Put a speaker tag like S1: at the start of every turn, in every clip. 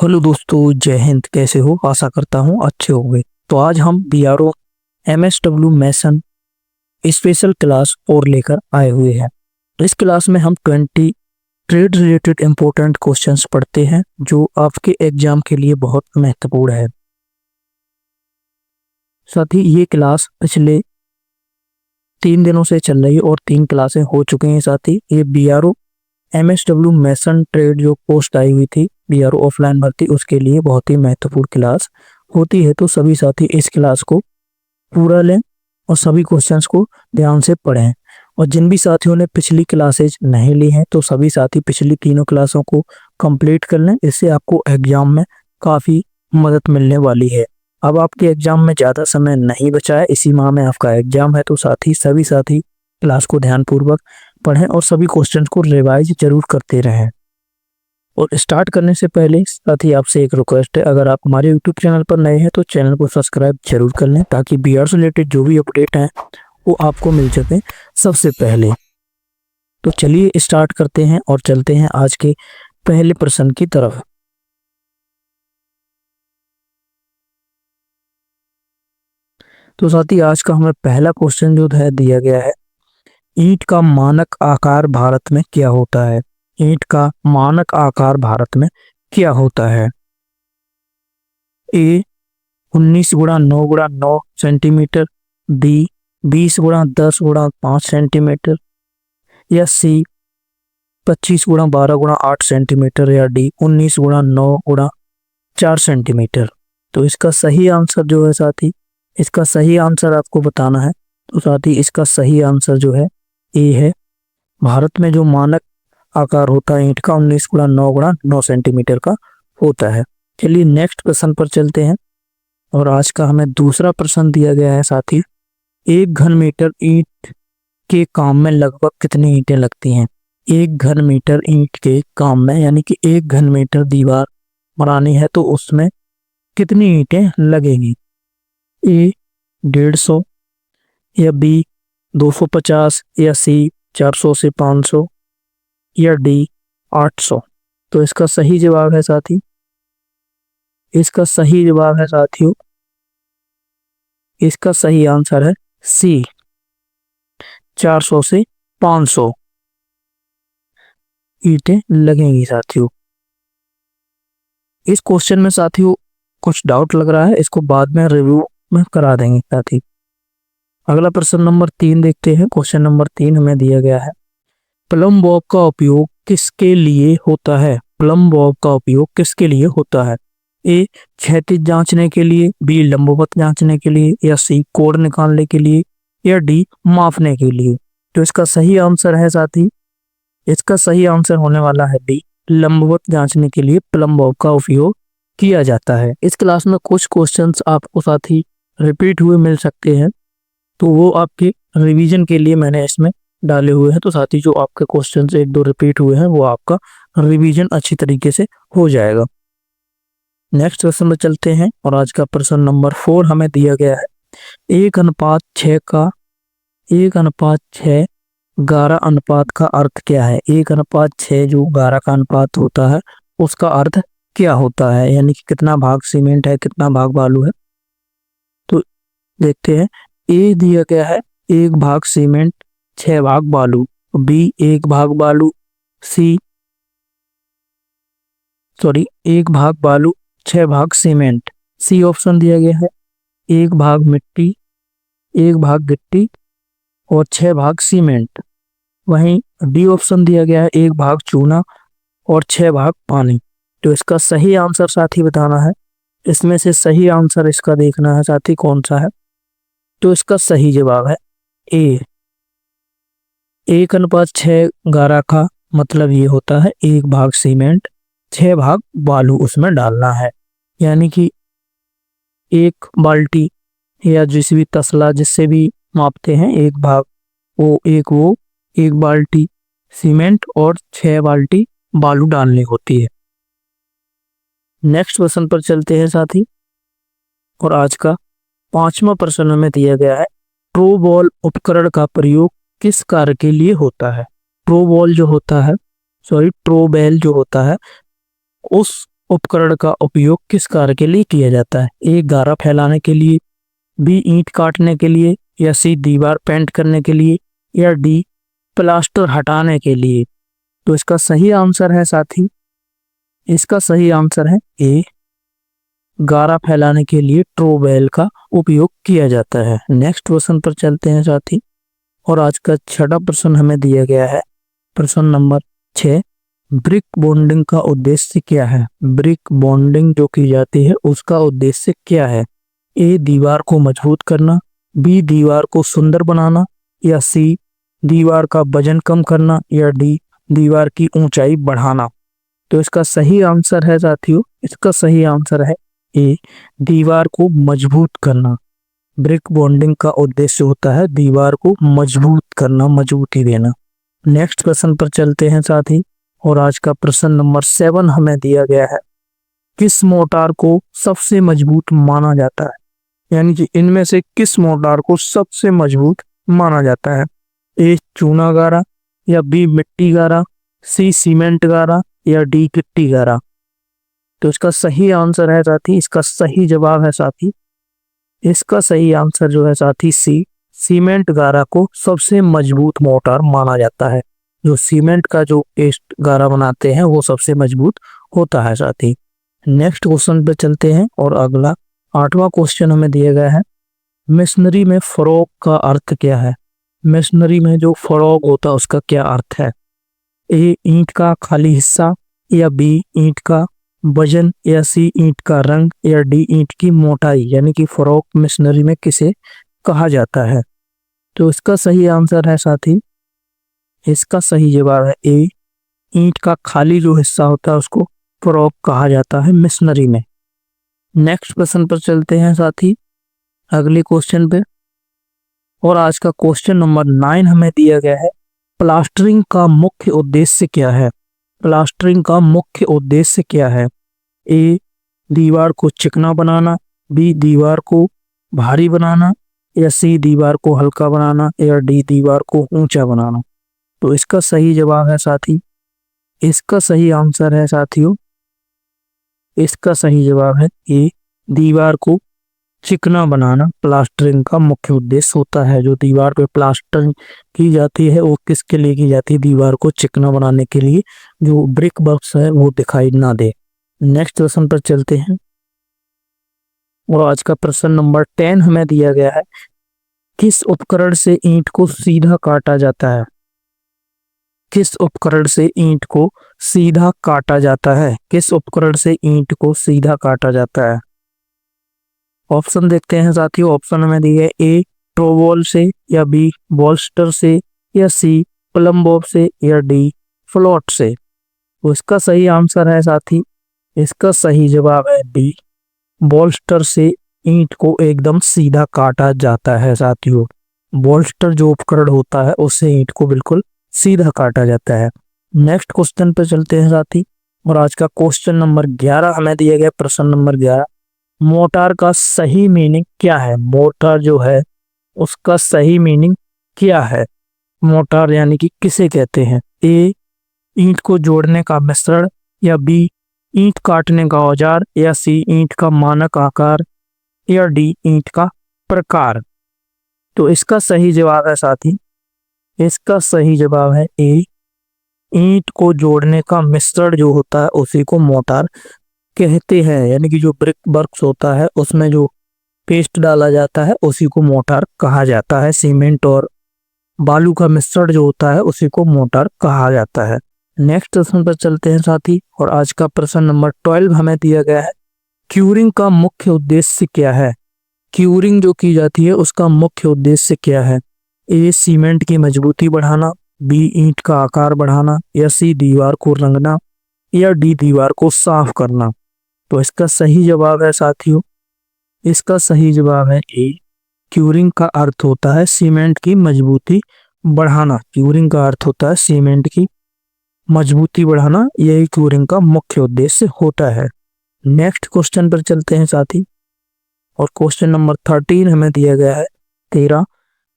S1: Hello दोस्तों, जय हिंद। कैसे हो? आशा करता हूँ अच्छे होंगे। तो आज हम बीआरओ एमएसडब्ल्यू मैसन स्पेशल क्लास और लेकर आए हुए हैं। तो इस क्लास में हम 20 ट्रेड रिलेटेड इंपॉर्टेंट क्वेश्चंस पढ़ते हैं जो आपके एग्जाम के लिए बहुत महत्वपूर्ण है। साथ ही ये क्लास पिछले 3 दिनों से चल रही है और 3 क्लासें हो चुकी हैं। साथ ही ये बीआरओ एमएसडब्ल्यू मैसन ट्रेड जो पोस्ट आई हुई थी बीआरओ ऑफलाइन भर्ती, उसके लिए बहुत ही महत्वपूर्ण क्लास होती है। तो सभी साथी इस क्लास को पूरा लें और सभी क्वेश्चंस को ध्यान से पढ़ें। और जिन भी साथियों ने पिछली क्लासेज नहीं ली हैं तो सभी साथी पिछली तीनों क्लासों को कंप्लीट कर लें। इससे आपको एग्जाम में काफ़ी मदद मिलने वाली है। अब आपके एग्जाम में ज़्यादा समय नहीं बचा है, इसी माह में आपका एग्जाम है। तो सभी साथी क्लास को ध्यानपूर्वक पढ़ें और सभी क्वेश्चंस को रिवाइज जरूर करते रहें। और स्टार्ट करने से पहले साथी आपसे एक रिक्वेस्ट है, अगर आप हमारे यूट्यूब चैनल पर नए हैं तो चैनल को सब्सक्राइब जरूर कर लें ताकि बीआर से रिलेटेड जो भी अपडेट हैं वो आपको मिल सके सबसे पहले। तो चलिए स्टार्ट करते हैं और चलते हैं आज के पहले प्रश्न की तरफ। तो साथी आज का हमें पहला क्वेश्चन जो है दिया गया है, ईंट का मानक आकार भारत में क्या होता है? ईंट का मानक आकार भारत में क्या होता है? ए 19 × 9 × 9 सेंटीमीटर, बी 20 × 10 × 5 सेंटीमीटर, या सी 25 × 12 × 8 सेंटीमीटर, या डी 19 × 9 × 4 सेंटीमीटर। तो इसका सही आंसर जो है साथी, इसका सही आंसर आपको बताना है। तो साथी इसका सही आंसर जो है ए है। भारत में जो मानक आकार होता है ईंट का 19 × 9 × 9 सेंटीमीटर का होता है। चलिए नेक्स्ट प्रश्न पर चलते हैं। और आज का हमें दूसरा प्रश्न दिया गया है साथी, 1 घन मीटर ईंट के काम में लगभग कितनी ईंटें लगती हैं? 1 घन मीटर ईंट के काम में, यानी कि 1 घन मीटर दीवार बनानी है तो उसमें कितनी ईंटें लगेंगी? ए 150, या बी 250, या सी 400 से 500, या डी 800। तो इसका सही जवाब है साथी, इसका सही जवाब है साथियों, इसका सही आंसर है सी 400 से 500 ईंटें लगेंगी साथियों। इस क्वेश्चन में साथियों कुछ डाउट लग रहा है, इसको बाद में रिव्यू में करा देंगे साथी। अगला प्रश्न नंबर 3 देखते हैं। क्वेश्चन नंबर 3 हमें दिया गया है, प्लम बॉब का उपयोग किसके लिए होता है? प्लम बॉब का उपयोग किसके लिए होता है? ए क्षैतिज जांचने के लिए, बी लंबवत जांचने के लिए, या सी कोण निकालने के लिए, या डी मापने के लिए। तो इसका सही आंसर है साथी, इसका सही आंसर होने वाला है बी, लंबवत जांचने के लिए प्लम बॉब का उपयोग किया जाता है। इस क्लास में कुछ क्वेश्चंस आपको साथी रिपीट हुए मिल सकते हैं, तो वो आपके रिवीजन के लिए मैंने इसमें डाले हुए हैं। तो साथी जो आपके क्वेश्चंस 1-2 रिपीट हुए हैं वो आपका रिवीजन अच्छी तरीके से हो जाएगा। नेक्स्ट प्रश्न में चलते हैं। और आज का प्रश्न नंबर 4 हमें दिया गया है, 1:6 का 1:6 11 अनुपात का अर्थ क्या है? 1:6 जो 11 का अनुपात होता है उसका अर्थ क्या होता है, यानी कि कितना भाग सीमेंट है, कितना भाग बालू है। तो देखते हैं, ए दिया गया है 1 भाग सीमेंट 6 भाग बालू, बी 1 भाग बालू, सी 1 भाग बालू 6 भाग सीमेंट, सी ऑप्शन दिया गया है 1 भाग मिट्टी 1 भाग गिट्टी और 6 भाग सीमेंट। वहीं डी ऑप्शन दिया गया है 1 भाग चूना और 6 भाग पानी। तो इसका सही आंसर साथी बताना है। इसमें से सही आंसर इसका देखना है साथी कौन सा है। तो इसका सही जवाब है ए, 1:6 11 का मतलब ये होता है 1 भाग सीमेंट 6 भाग बालू उसमें डालना है, यानी कि 1 बाल्टी या जिस भी तसला जिससे भी मापते हैं 1 भाग, वो 1 बाल्टी सीमेंट और 6 बाल्टी बालू डालनी होती है। नेक्स्ट प्रश्न पर चलते हैं साथी। और आज का 5वां प्रश्न में दिया गया है, ट्रोबॉल उपकरण का प्रयोग किस कार्य के लिए होता है? ट्रोबॉल जो होता है, ट्रोबेल जो होता है, उस उपकरण का उपयोग किस कार्य के लिए किया जाता है? ए गारा फैलाने के लिए, बी ईंट काटने के लिए, या सी दीवार पेंट करने के लिए, या डी प्लास्टर हटाने के लिए। तो इसका सही आंसर है साथी, इसका सही आंसर है ए, गारा फैलाने के लिए ट्रोवेल का उपयोग किया जाता है। नेक्स्ट क्वेश्चन पर चलते हैं साथी, और आज का छठा प्रश्न हमें दिया गया है, प्रश्न नंबर 6। ब्रिक बॉन्डिंग का उद्देश्य क्या है? ब्रिक बॉन्डिंग जो की जाती है उसका उद्देश्य क्या है? ए दीवार को मजबूत करना, बी दीवार को सुंदर बनाना, या सी दीवार का वजन कम करना, या डी दीवार की ऊंचाई बढ़ाना। तो इसका सही आंसर है साथियों, इसका सही आंसर है ए, दीवार को मजबूत करना। ब्रिक बॉन्डिंग का उद्देश्य होता है दीवार को मजबूत करना, मजबूती देना। नेक्स्ट क्वेश्चन पर चलते हैं साथी, और आज का प्रश्न नंबर 7 हमें दिया गया है, किस मोटार को सबसे मजबूत माना जाता है? यानी कि इनमें से किस मोटार को सबसे मजबूत माना जाता है? ए चूना गारा, या बी मिट्टी गारा, सी सीमेंट गारा, या डी गिट्टी गारा। तो इसका सही आंसर है साथी, इसका सही जवाब है साथी, इसका सही आंसर जो है साथी सी, सीमेंट गारा को सबसे मजबूत मोटार माना जाता है। जो सीमेंट का जो पेस्ट गारा बनाते हैं वो सबसे मजबूत होता है साथी। नेक्स्ट क्वेश्चन पे चलते हैं, और अगला 8वां क्वेश्चन हमें दिया गया है, मशीनरी में फरोग का अर्थ क्या है? मशीनरी में जो फरोग होता है उसका क्या अर्थ है? ए ईंट का खाली हिस्सा, या बी ईंट का वजन, या सी ईंट का रंग, या डी ईंट की मोटाई। यानी कि फरोग मशीनरी में किसे कहा जाता है? तो इसका सही आंसर है साथी, इसका सही जवाब है ए, ईंट का खाली जो हिस्सा होता है उसको फरोग कहा जाता है मशीनरी में। नेक्स्ट प्रश्न पर चलते हैं साथी, अगले क्वेश्चन पे, और आज का क्वेश्चन नंबर 9 हमें दिया गया है, प्लास्टरिंग का मुख्य उद्देश्य क्या है? प्लास्टरिंग का मुख्य उद्देश्य क्या है? ए दीवार को चिकना बनाना, बी दीवार को भारी बनाना, या सी दीवार को हल्का बनाना, या डी दीवार को ऊंचा बनाना। तो इसका सही जवाब है साथी, इसका सही आंसर है साथियों, इसका सही जवाब है ए, दीवार को चिकना बनाना प्लास्टरिंग का मुख्य उद्देश्य होता है। जो दीवार पे प्लास्टरिंग की जाती है वो किसके लिए की जाती है? दीवार को चिकना बनाने के लिए, जो ब्रिक बॉक्स है वो दिखाई ना दे। नेक्स्ट क्वेश्चन पर चलते हैं, और आज का प्रश्न नंबर 10 हमें दिया गया है, किस उपकरण से ईंट को सीधा काटा जाता है? किस उपकरण से ईंट को सीधा काटा जाता है? किस उपकरण से ईंट को सीधा काटा जाता है? ऑप्शन देखते हैं साथियों, ऑप्शन हमें दिए ए ट्रोवोल से, या बी बॉल्स्टर से, या सी प्लम्बॉब से, या डी फ्लोट से। तो इसका सही आंसर है साथी, इसका सही जवाब है बी, बॉल्स्टर से ईंट को एकदम सीधा काटा जाता है साथियों। बॉल्स्टर जो उपकरण होता है उससे ईंट को बिल्कुल सीधा काटा जाता है। नेक्स्ट क्वेश्चन पे चलते हैं साथी, और आज का क्वेश्चन नंबर 11 हमें दिया गया, प्रश्न नंबर 11, मोटार का सही मीनिंग क्या है? मोटार जो है उसका सही मीनिंग क्या है? मोटार यानी कि किसे कहते हैं? ए ईंट को जोड़ने का मिश्रण, या बी ईंट काटने का औजार, या सी ईंट का मानक आकार, या डी ईंट का प्रकार। तो इसका सही जवाब है साथी, इसका सही जवाब है ए, ईंट को जोड़ने का मिश्रण जो होता है उसी को मोटार कहते हैं। यानी कि जो ब्रिक वर्क्स होता है उसमें जो पेस्ट डाला जाता है उसी को मोटार कहा जाता है। सीमेंट और बालू का मिश्रण जो होता है उसी को मोटार कहा जाता है। नेक्स्ट प्रश्न पर चलते हैं साथी, और आज का प्रश्न नंबर 12 हमें दिया गया है, क्यूरिंग का मुख्य उद्देश्य क्या है? क्यूरिंग जो की जाती है उसका मुख्य उद्देश्य क्या है? ए सीमेंट की मजबूती बढ़ाना, बी ईंट का आकार बढ़ाना, या सी दीवार को रंगना, या डी दीवार को साफ करना। तो इसका सही जवाब है साथियों, इसका सही जवाब है ए, क्यूरिंग का अर्थ होता है सीमेंट की मजबूती बढ़ाना। क्यूरिंग का अर्थ होता है सीमेंट की मजबूती बढ़ाना, यही क्यूरिंग का मुख्य उद्देश्य होता है। नेक्स्ट क्वेश्चन पर चलते हैं साथी, और क्वेश्चन नंबर 13 हमें दिया गया है, 13,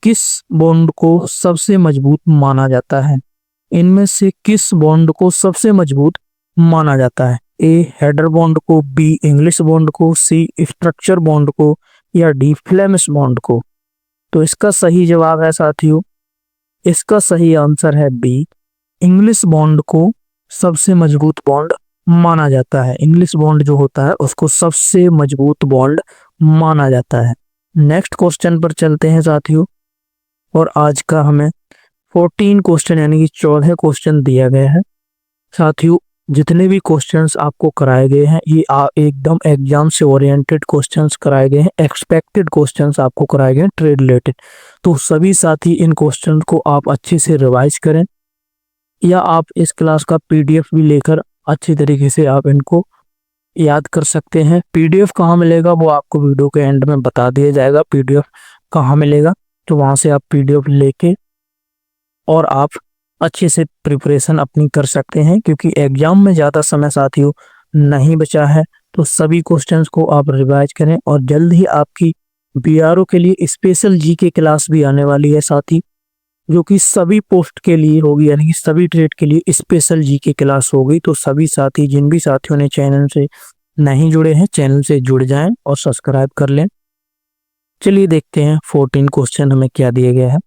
S1: किस बॉन्ड को सबसे मजबूत माना जाता है? इनमें से किस बॉन्ड को सबसे मजबूत माना जाता है? ए हेडर बॉन्ड को, बी इंग्लिश बॉन्ड को, सी स्ट्रक्चर बॉन्ड को, या डी फ्लेमिश बॉन्ड को। तो इसका सही जवाब है साथियों, इसका सही आंसर है बी, इंग्लिश बॉन्ड को सबसे मजबूत बॉन्ड माना जाता है। इंग्लिश बॉन्ड जो होता है उसको सबसे मजबूत बॉन्ड माना जाता है। नेक्स्ट क्वेश्चन पर चलते हैं साथियों, और आज का हमें 14 क्वेश्चन यानी कि 14 क्वेश्चन दिया गया है। साथियों जितने भी क्वेश्चंस आपको कराए गए हैं ये एकदम एग्जाम से ओरिएंटेड क्वेश्चंस कराए गए हैं, एक्सपेक्टेड क्वेश्चंस आपको कराए गए हैं ट्रेड रिलेटेड। तो सभी साथी इन क्वेश्चन को आप अच्छे से रिवाइज करें, या आप इस क्लास का पीडीएफ भी लेकर अच्छी तरीके से आप इनको याद कर सकते हैं। पीडीएफ कहाँ मिलेगा वो आपको वीडियो के एंड में बता दिया जाएगा, पीडीएफ कहाँ मिलेगा। तो वहाँ से आप पीडीएफ लेके और आप अच्छे से प्रिपरेशन अपनी कर सकते हैं, क्योंकि एग्जाम में ज़्यादा समय साथियों नहीं बचा है। तो सभी क्वेश्चंस को आप रिवाइज करें, और जल्द ही आपकी बीआरओ के लिए स्पेशल जीके क्लास भी आने वाली है साथी, जो कि सभी पोस्ट के लिए होगी, यानी कि सभी ट्रेड के लिए स्पेशल जीके क्लास होगी। तो सभी साथी, जिन भी साथियों ने चैनल से नहीं जुड़े हैं, चैनल से जुड़ जाएं और सब्सक्राइब कर लें। चलिए देखते हैं 14 क्वेश्चन हमें क्या दिया गया है।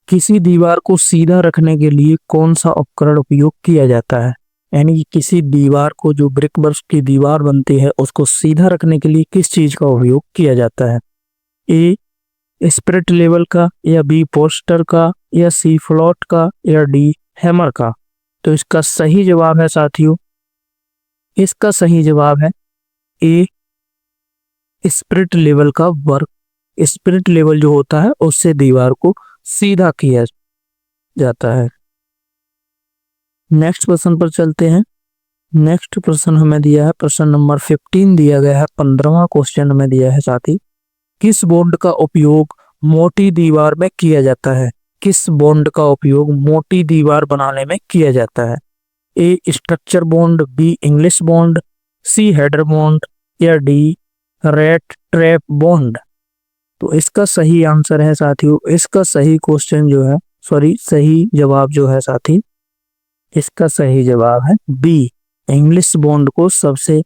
S1: किसी दीवार को सीधा रखने के लिए कौन सा उपकरण उपयोग किया जाता है? यानी कि किसी दीवार को, जो ब्रिक वर्क की दीवार बनती है, उसको सीधा रखने के लिए किस चीज का उपयोग किया जाता है? ए स्पिरिट लेवल का, या बी पोस्टर का, या सी फ्लोट का, या डी हैमर का। तो इसका सही जवाब है साथियों, इसका सही जवाब है ए स्पिरिट लेवल का वर्क। स्पिरिट लेवल जो होता है उससे दीवार को सीधा किया जाता है। नेक्स्ट प्रश्न पर चलते हैं। नेक्स्ट प्रश्न हमें दिया है, प्रश्न नंबर 15 दिया गया है, 15वां क्वेश्चन हमें दिया है साथी। किस बॉन्ड का उपयोग मोटी दीवार में किया जाता है? किस बॉन्ड का उपयोग मोटी दीवार बनाने में किया जाता है? A structure bond, B English bond, C header bond, या डी रेट ट्रैप बॉन्ड। तो इसका सही आंसर है साथियों, इसका सही क्वेश्चन जो है, सही जवाब जो है साथी, इसका सही जवाब है बी, इंग्लिश बॉन्ड को सबसे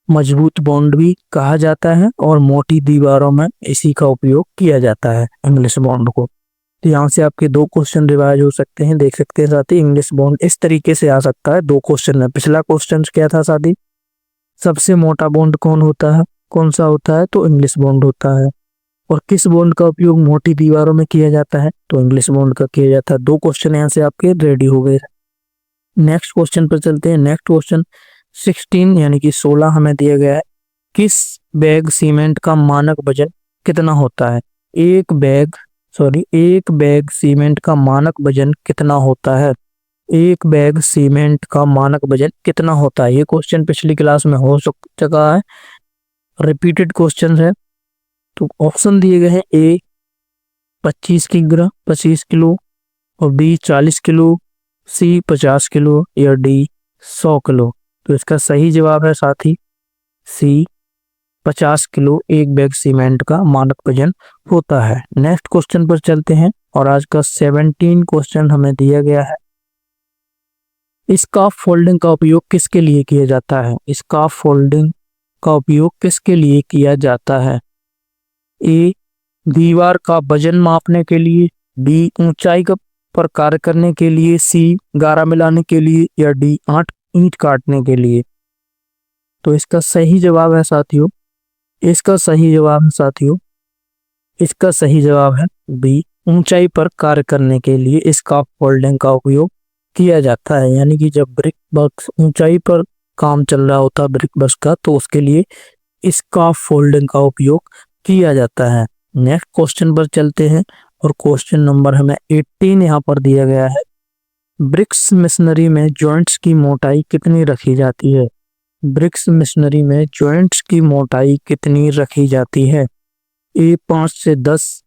S1: मजबूत बॉन्ड भी कहा जाता है, और मोटी दीवारों में इसी का उपयोग किया जाता है, इंग्लिश बॉन्ड को। तो यहाँ से आपके 2 क्वेश्चन रिवाइज हो सकते हैं, देख सकते हैं साथी। इंग्लिश बॉन्ड इस तरीके से आ सकता है 2 क्वेश्चन में। पिछला क्वेश्चन क्या था साथी? सबसे मोटा बॉन्ड कौन सा होता है? तो इंग्लिश बॉन्ड होता है। और किस बॉन्ड का उपयोग मोटी दीवारों में किया जाता है? तो इंग्लिश बॉन्ड का किया जाता है। 2 क्वेश्चन यहाँ से आपके रेडी हो गए। नेक्स्ट क्वेश्चन पर चलते हैं। नेक्स्ट क्वेश्चन 16 यानी कि 16 हमें दिया गया है। किस बैग सीमेंट का मानक वजन कितना होता है? एक बैग सीमेंट का मानक वजन कितना होता है? एक बैग सीमेंट का मानक वजन कितना होता है? ये क्वेश्चन पिछली क्लास में हो चुका है, रिपीटेड क्वेश्चन है। तो ऑप्शन दिए गए हैं, ए 25 किलो, और बी 40 किलो, सी 50 किलो, या डी 100 किलो। तो इसका सही जवाब है साथी सी, 50 किलो एक बैग सीमेंट का मानक वजन होता है। नेक्स्ट क्वेश्चन पर चलते हैं, और आज का 17 क्वेश्चन हमें दिया गया है। स्कार्फ फोल्डिंग का उपयोग किसके लिए किया जाता है? स्कार्फ फोल्डिंग का उपयोग किसके लिए किया जाता है? ए दीवार का वजन मापने के लिए, बी ऊंचाई पर कार्य करने के लिए, सी गारा मिलाने के लिए, या डी ईंट काटने के लिए। तो इसका सही जवाब है साथियों, इसका सही जवाब है बी, ऊंचाई पर कार्य करने के लिए स्कार्फ फोल्डिंग का उपयोग किया जाता है। यानी कि जब ब्रिक वर्क ऊंचाई पर काम चल रहा होता है ब्रिक वर्क का, तो उसके लिए स्कार्फ फोल्डिंग का उपयोग किया जाता है। नेक्स्ट क्वेश्चन पर चलते हैं, और क्वेश्चन नंबर हमें 18 यहाँ पर दिया गया है। ब्रिक्स मशीनरी में जॉइंट्स की मोटाई कितनी रखी जाती है? ब्रिक्स मशीनरी में जॉइंट्स की मोटाई कितनी रखी जाती है? ए 5 से 10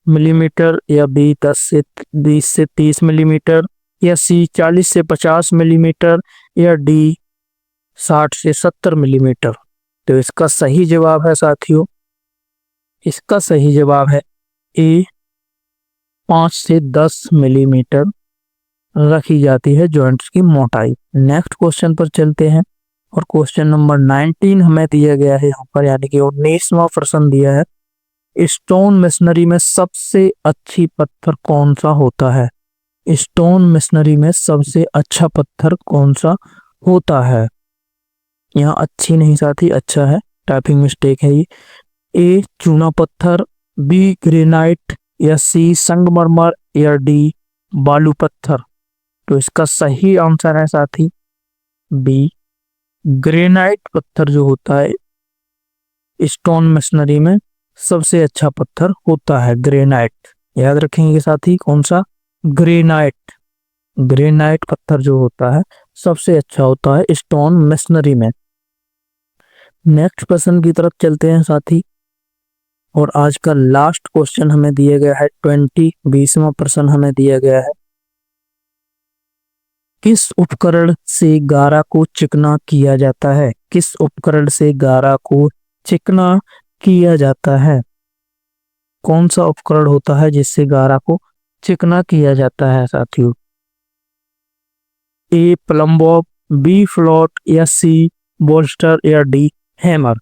S1: मिलीमीटर, या बी 20 से 30 मिलीमीटर, या सी 40 से 50 मिलीमीटर, या डी 60 से 70 मिलीमीटर। तो इसका सही जवाब है साथियों, इसका सही जवाब है ए 5 से 10 मिलीमीटर रखी जाती है जॉइंट्स की मोटाई। नेक्स्ट क्वेश्चन पर चलते हैं और क्वेश्चन नंबर 19 हमें दिया गया है यहाँ पर, यानी कि 19वां प्रश्न दिया है, स्टोन मशीनरी में सबसे अच्छी पत्थर कौन सा होता है। स्टोन मशीनरी में सबसे अच्छा पत्थर कौन सा होता है। यहाँ अच्छी नहीं साथी, अच्छा है, टाइपिंग मिस्टेक है ये। ए चूना पत्थर, बी ग्रेनाइट, या सी संगमरमर, या डी बालू पत्थर। तो इसका सही आंसर है साथी बी, ग्रेनाइट पत्थर जो होता है स्टोन मशीनरी में सबसे अच्छा पत्थर होता है ग्रेनाइट। याद रखेंगे साथी, कौन सा, ग्रेनाइट। ग्रेनाइट पत्थर जो होता है सबसे अच्छा होता है स्टोन मशीनरी में। नेक्स्ट प्रश्न की तरफ चलते हैं साथी, और आज का लास्ट क्वेश्चन हमें दिया गया है 20वां प्रश्न हमें दिया गया है, किस उपकरण से गारा को चिकना किया जाता है। किस उपकरण से गारा को चिकना किया जाता है। कौन सा उपकरण होता है जिससे गारा को चिकना किया जाता है साथियों। ए प्लम्बॉब, बी फ्लोट, या सी बोल्स्टर, या डी हैमर।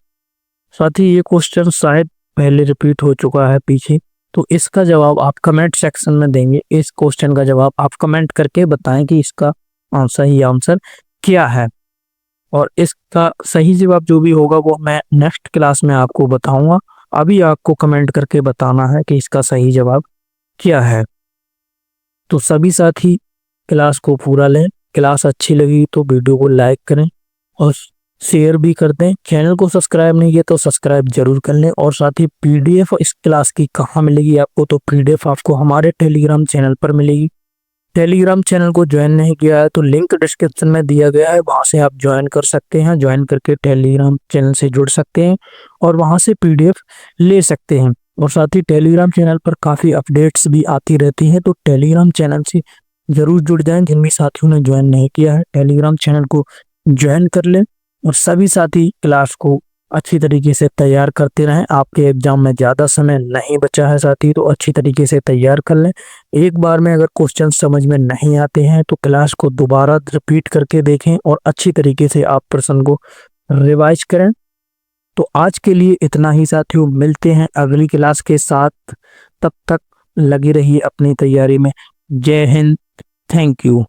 S1: साथी ये क्वेश्चन शायद पहले रिपीट हो चुका है पीछे, तो इसका जवाब आप कमेंट सेक्शन में देंगे। इस क्वेश्चन का जवाब आप कमेंट करके बताएं कि इसका सही आंसर क्या है, और इसका सही जवाब जो भी होगा वो मैं नेक्स्ट क्लास में आपको बताऊंगा। अभी आपको कमेंट करके बताना है कि इसका सही जवाब क्या है। तो सभी साथी क्लास को पूरा लें। क्लास अच्छी लगी तो वीडियो को लाइक करें और शेयर भी कर दें। चैनल को सब्सक्राइब नहीं किया तो सब्सक्राइब जरूर कर लें। और साथ ही पीडीएफ इस क्लास की कहाँ मिलेगी आपको, तो पीडीएफ आपको हमारे टेलीग्राम चैनल पर मिलेगी। टेलीग्राम चैनल को ज्वाइन नहीं किया है तो लिंक डिस्क्रिप्शन में दिया गया है, वहां से आप ज्वाइन कर सकते हैं। ज्वाइन करके टेलीग्राम चैनल से जुड़ सकते हैं और वहां से पीडीएफ ले सकते हैं। और साथ ही टेलीग्राम चैनल पर काफ़ी अपडेट्स भी आती रहती हैं, तो टेलीग्राम चैनल से जरूर जुड़ जाएं। जिन भी साथियों ने ज्वाइन नहीं किया है टेलीग्राम चैनल को ज्वाइन कर लें, और सभी साथी क्लास को अच्छी तरीके से तैयार करते रहें। आपके एग्जाम में ज़्यादा समय नहीं बचा है साथी, तो अच्छी तरीके से तैयार कर लें। एक बार में अगर क्वेश्चन समझ में नहीं आते हैं तो क्लास को दोबारा रिपीट करके देखें और अच्छी तरीके से आप प्रश्न को रिवाइज करें। तो आज के लिए इतना ही साथियों, मिलते हैं अगली क्लास के साथ। तब तक लगी रहिए अपनी तैयारी में। जय हिंद, थैंक यू।